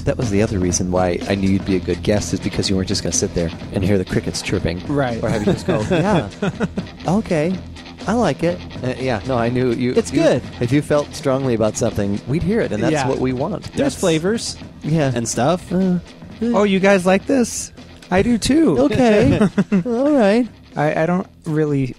That was the other reason why I knew you'd be a good guest, is because you weren't just going to sit there and hear the crickets chirping. Right. Or have you just go, yeah, okay, I like it. I knew you. It's good. If you felt strongly about something, we'd hear it, and that's what we want. There's flavors and stuff. Oh, you guys like this? I do too. Okay. All right. I don't really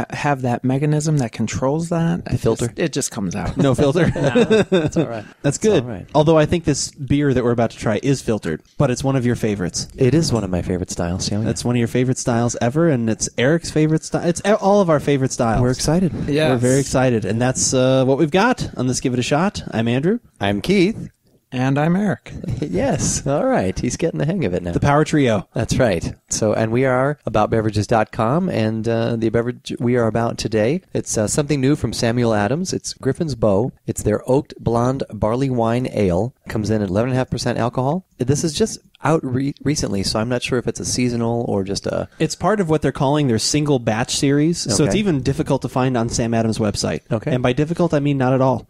have that mechanism that controls that. The filter? It just comes out. No filter? No. That's all right. That's good. All right. Although I think this beer that we're about to try is filtered, but it's one of your favorites. It is one of my favorite styles. Yeah. That's one of your favorite styles ever, and it's Eric's favorite style. It's all of our favorite styles. We're excited. Yeah. We're very excited, and that's what we've got on this Give It a Shot. I'm Andrew. I'm Keith. And I'm Eric. Yes. All right. He's getting the hang of it now. The Power Trio. That's right. So, and we are AboutBeverages.com, and the beverage we are about today, it's something new from Samuel Adams. It's Griffin's Bow. It's their oaked blonde barley wine ale. Comes in at 11.5% alcohol. This is just out recently, so I'm not sure if it's a seasonal or just a... It's part of what they're calling their single batch series, so it's Okay. even difficult to find on Sam Adams' website. Okay. And by difficult, I mean not at all.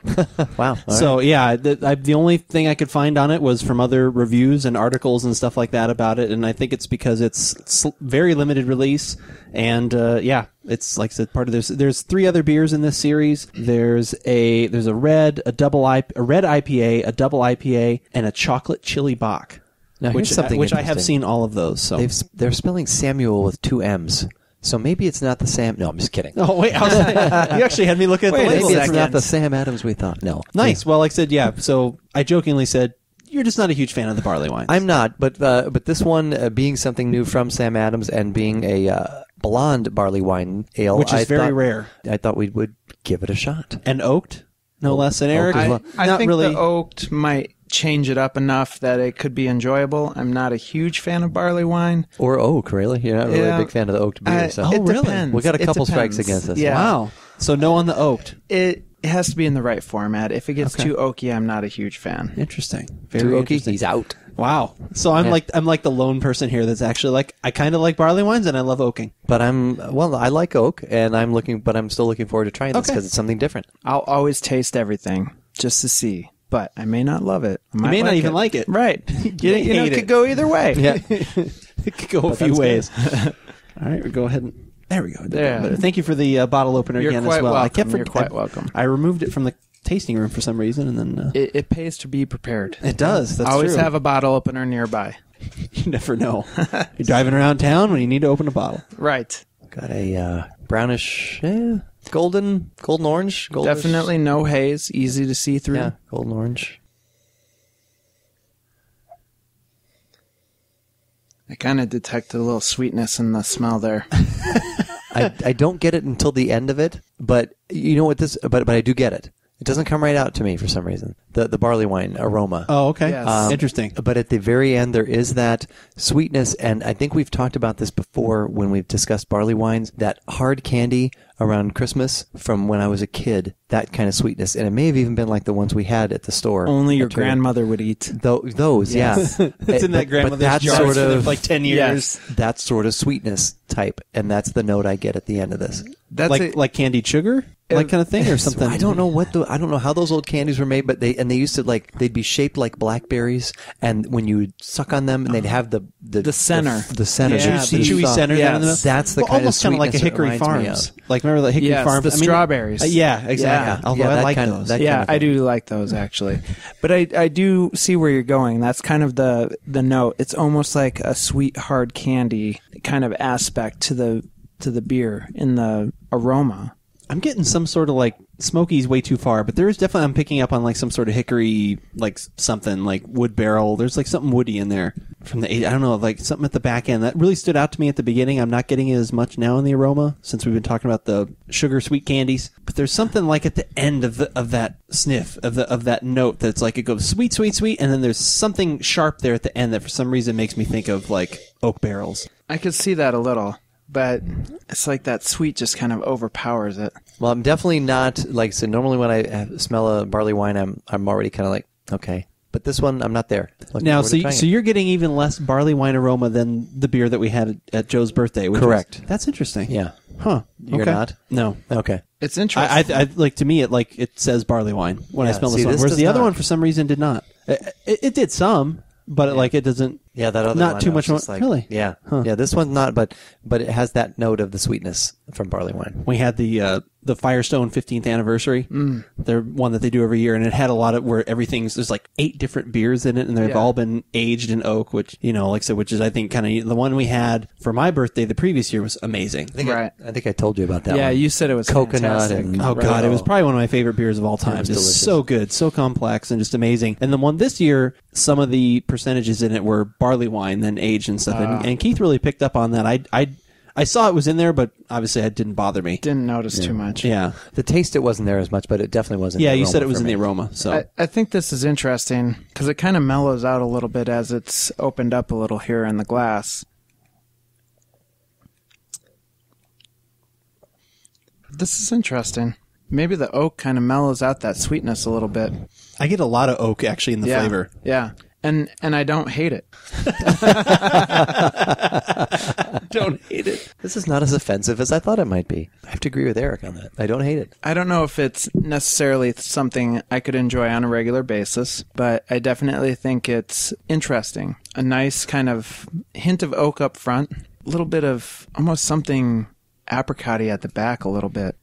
Wow. All So, right. yeah, the only thing I could find on it was from other reviews and articles and stuff like that about it, and I think it's because it's very limited release, and it's like I said, part of this. There's 3 other beers in this series. There's a red, a red IPA, a double IPA, and a chocolate chili Bock. Now, here's something which I have interesting. seen all of those. So They're spelling Samuel with 2 M's. So maybe it's not the Sam... No, I'm just kidding. Oh, wait. You actually had me look at the label. Maybe it's not the Sam Adams we thought. No. Nice. Well, like I said, yeah. So I jokingly said, you're just not a huge fan of the barley wines. I'm not, but this one being something new from Sam Adams and being a blonde barley wine ale... Which is very rare. I thought we would give it a shot. And oaked, no less. And Eric, Oaked as well. I not think really. the oaked might change it up enough that it could be enjoyable. I'm not a huge fan of barley wine. Or oak, really? You're not really a big fan of the oaked beer. So. It really? depends. We got a It couple strikes depends. against us. Yeah. Wow. So no on the oaked. It has to be in the right format. If it gets too oaky, I'm not a huge fan. Interesting. Too Very oaky, interesting. he's out. Wow. So I'm Yeah. like the lone person here that's actually like, I kind of like barley wines and I love oaking. But I like oak, and I'm still looking forward to trying this Okay. because it's something different. I'll always taste everything just to see, but I may not love it. You may not even like it. Right. You know, hate it it. could go either way. Yeah. It could go a few that's ways. All right, we go ahead and... There we go. There. Thank you for the bottle opener You're again quite as well. welcome. You're quite welcome. I removed it from the tasting room for some reason, and then... It pays to be prepared. It does. That's Always true. have a bottle opener nearby. You never know. You're driving around town when you need to open a bottle. Right. Got a brownish, golden orange. Goldish. Definitely no haze. Easy to see through. Yeah, golden orange. I kind of detect a little sweetness in the smell there. I don't get it until the end of it, but you know what this? But I do get it. It doesn't come right out to me for some reason. The barley wine aroma. Oh, okay. Yes. Interesting. But at the very end, there is that sweetness, and I think we've talked about this before when we've discussed barley wines, that hard candy around Christmas from when I was a kid, that kind of sweetness. And it may have even been like the ones we had at the store. Only your at Trader- grandmother would eat. Those, Yes. yeah. It's in that grandmother's jar sort for of, like 10 years. Yes. that sort of sweetness type, and that's the note I get at the end of this. That's Like candied sugar? Like kind of thing or something? I don't know I don't know how those old candies were made, but they used to they'd be shaped like blackberries, and when you would suck on them, and they'd have the center. the center, Yeah, the chewy center. Yes. down in the middle. That's the Well, kind of almost kind of like a sweetness it Hickory reminds me Farms. of. Like remember the Hickory Yes, Farms? the strawberries. Yeah, exactly. Yeah. Although Yeah, I that like kind of- those. that Yeah, kind of I thing. do like those actually. But I do see where you're going. That's kind of the note. It's almost like a sweet hard candy kind of aspect to the beer in the aroma. I'm getting some sort of like smoky's way too far, but there is definitely I'm picking up on like some sort of hickory, like something like wood barrel. There's like something woody in there from the 80s. I don't know, like something at the back end that really stood out to me at the beginning. I'm not getting it as much now in the aroma since we've been talking about the sugar sweet candies. But there's something like at the end of that sniff of that note that's like it goes sweet, sweet, sweet, and then there's something sharp there at the end that for some reason makes me think of like oak barrels. I could see that a little, but it's like that sweet just kind of overpowers it. Well, I'm definitely not like so. Normally, when I smell a barley wine, I'm already kind of like okay, but this one I'm not there. Looking Now, forward to trying so it. you're getting even less barley wine aroma than the beer that we had at Joe's birthday. Which Correct. That's interesting. Yeah. Huh. You're Okay. not? No. Okay. It's interesting. I like, to me, it says barley wine when I Yeah, smell see, this one. this Whereas does the other not. one, for some reason, did not. It did some, but it doesn't. Yeah, that other Not one, too I was much just more- like, really? Yeah. Huh. Yeah, this one's not, but it has that note of the sweetness from barley wine. We had the Firestone 15th anniversary. They're one that they do every year, and it had a lot of where there's like 8 different beers in it, and they've Yeah. all been aged in oak, which, like I said, which is, I think, kind of the one we had for my birthday the previous year was amazing. Right. I think I told you about that yeah, one. you said it was Coconut fantastic. and- Oh, God, it was Oh. probably one of my favorite beers of all time. was It's delicious. so good, so complex, and just amazing. And the one this year, some of the percentages in it were barley wine, then aged and stuff. And Keith really picked up on that. I saw it was in there, but obviously it didn't bother me. Didn't notice too much. Yeah. The taste, it wasn't there as much, but it definitely wasn't. Yeah, the you said aroma it was for in the me. aroma. So I think this is interesting because it kind of mellows out a little bit as it's opened up a little here in the glass. This is interesting. Maybe the oak kind of mellows out that sweetness a little bit. I get a lot of oak actually in the flavor. Yeah. And I don't hate it. Don't hate it. This is not as offensive as I thought it might be. I have to agree with Eric on that. I don't hate it. I don't know if it's necessarily something I could enjoy on a regular basis, but I definitely think it's interesting. A nice kind of hint of oak up front, a little bit of almost something apricot-y at the back a little bit.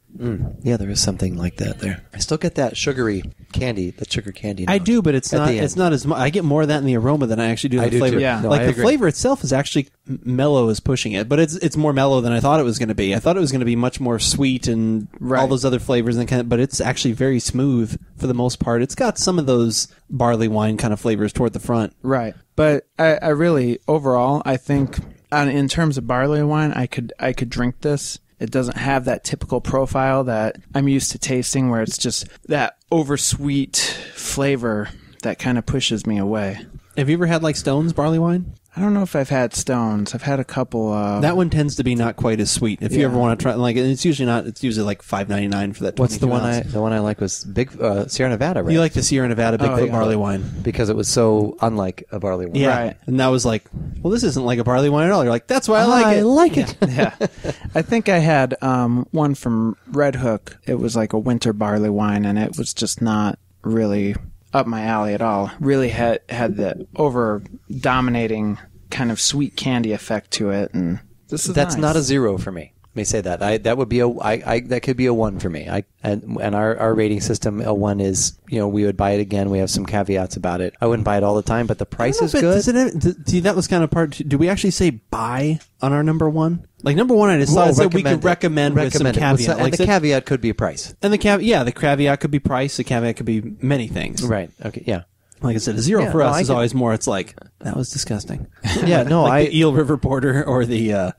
Yeah, there is something like that there. I still get that sugary candy, the sugar candy. I note do, but it's at not. the end. It's not as much. I get more of that in the aroma than I actually do in I the do flavor. too. Yeah. No, like I the agree. flavor itself is actually mellow is pushing it, but it's more mellow than I thought it was going to be. I thought it was going to be much more sweet and Right. all those other flavors, but it's actually very smooth for the most part. It's got some of those barley wine kind of flavors toward the front. Right. But I really, overall, I think in terms of barley wine, I could drink this. It doesn't have that typical profile that I'm used to tasting where it's just that oversweet flavor that kind of pushes me away. Have you ever had like Stone's barley wine? I don't know if I've had Stones. I've had a couple. That one tends to be not quite as sweet. If you Yeah. ever want to try, like, it's usually not. It's usually like $5.99 for that. What's the 22 one? ounce. The one I like was Big Sierra Nevada, right? You like the Sierra Nevada Bigfoot barley wine? because it was so unlike a barley wine. Yeah, Right. and that was like, well, this isn't like a barley wine at all. You're like, that's why I like it. Yeah. I think I had one from Red Hook. It was like a winter barley wine, and it was just not really up my alley at all. Really had the over dominating kind of sweet candy effect to it, and this is That's nice. not a 0 for me. Let me say that. That would be that could be a 1 for me. And our rating system, a 1 is, we would buy it again. We have some caveats about it. I wouldn't buy it all the time, but the price is good. See, that was kind of part. Do we actually say buy on our number one? Like number one, I just thought it said we could recommend with some caveat. And the caveat could be a price. And the caveat could be price. The caveat could be many things. Right. Okay. Yeah. Like I said, a 0 Yeah, for no, us I is get- always more. It's like that was disgusting. Yeah. No. Like the Eel River Porter or the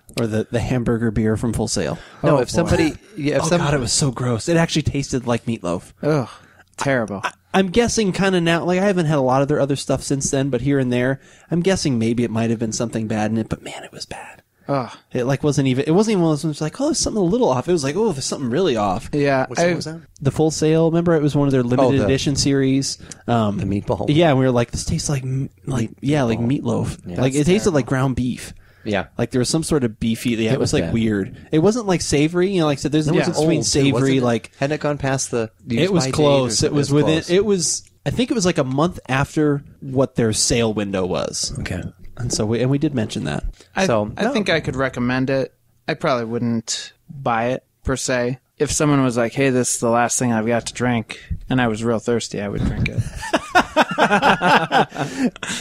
hamburger beer from Full Sail. No. Oh, if somebody. Yeah. If Oh some, God, it was so gross. It actually tasted like meatloaf. Ugh, terrible. I'm guessing kind of now, like I haven't had a lot of their other stuff since then, but here and there, I'm guessing maybe it might have been something bad in it, but man, it was bad. Ugh. It wasn't even one of those ones like, oh, there's something a little off. It was like, oh, there's something really off. Yeah. Which one was that? The Full Sail, remember? It was one of their limited the- edition series. The meatball. Yeah, and we were like, this tastes like meatloaf. Yeah. Like it tasted like ground beef. Yeah. Like there was some sort of beefy. Yeah, it was like bad. weard. It wasn't like savory. Like I said, there's a difference between Old, too, savory. wasn't it? Like hadn't it gone past the? it was use-by date or close. It something? was within. close. It was. I think it was like a month after what their sale window was. Okay. And so we did mention that. I So, no. think I could recommend it. I probably wouldn't buy it per se. If someone was like, "Hey, this is the last thing I've got to drink," and I was real thirsty, I would drink it.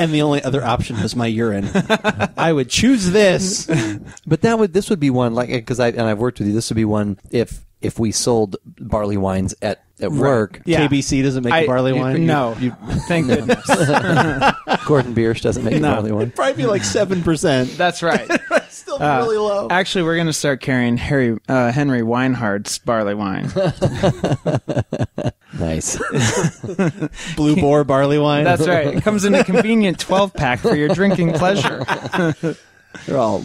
And the only other option was my urine. I would choose this. But this would be one like because I've worked with you. This would be one if we sold barley wines at work. Yeah. KBC doesn't make a barley wine. No, thank goodness. Gordon Biersch doesn't make No. barley wine. It'd probably be like 7%. That's right. Still really low. Actually, we're going to start carrying Henry Weinhardt's barley wine. Nice. Blue Boar barley wine. That's right. It comes in a convenient 12-pack for your drinking pleasure.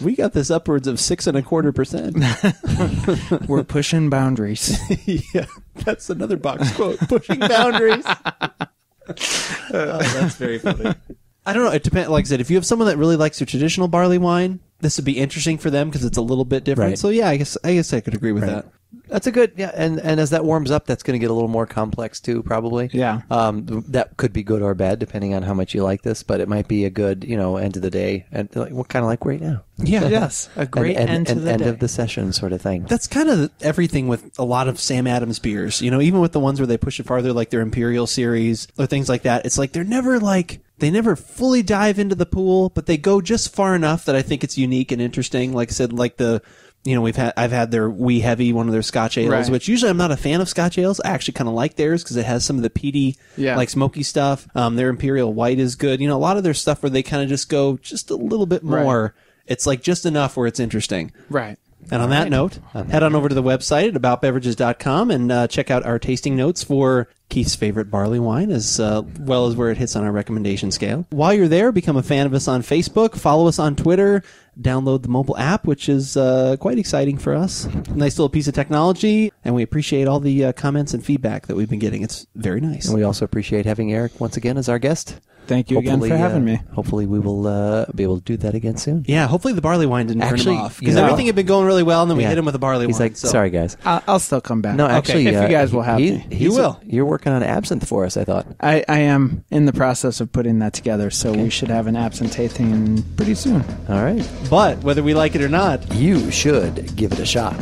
We got this upwards of 6.25%. We're pushing boundaries. Yeah, that's another box quote. Pushing boundaries. That's very funny. I don't know. It depends. Like I said, if you have someone that really likes your traditional barley wine, this would be interesting for them because it's a little bit different. Right. So yeah, I guess I could agree with that. That's a good, and as that warms up, that's going to get a little more complex too, probably. Yeah. That could be good or bad depending on how much you like this, but it might be a good, end of the day, and what kind of like right now. Yeah. Yes. A great end to the end day. of the session sort of thing. That's kind of everything with a lot of Sam Adams beers. Even with the ones where they push it farther, like their Imperial series or things like that. It's like they never fully dive into the pool, but they go just far enough that I think it's unique and interesting. Like I said, like I've had their Wee Heavy, one of their Scotch ales, Right. which usually I'm not a fan of Scotch ales. I actually kind of like theirs because it has some of the peaty, like smoky stuff. Their Imperial White is good. A lot of their stuff where they kind of just go just a little bit more. Right. It's like just enough where it's interesting. Right. And on that note, head on over to the website at AboutBeverages.com and check out our tasting notes for Keith's favorite barley wine, as well as where it hits on our recommendation scale. While you're there, become a fan of us on Facebook, follow us on Twitter, download the mobile app, which is quite exciting for us. Nice little piece of technology, and we appreciate all the comments and feedback that we've been getting. It's very nice. And we also appreciate having Eric once again as our guest. Thank you again for having me. Hopefully we will be able to do that again soon. Yeah, hopefully the barley wine didn't turn him off. Because you know, everything had been going really well, and then we hit him with a barley He's wine. like, sorry, guys. I'll still come back. No, actually, if you guys will have me. You will. You're working on absinthe for us, I thought. I am in the process of putting that together, so we should have an absinthe tasting pretty soon. All right. But whether we like it or not, you should give it a shot.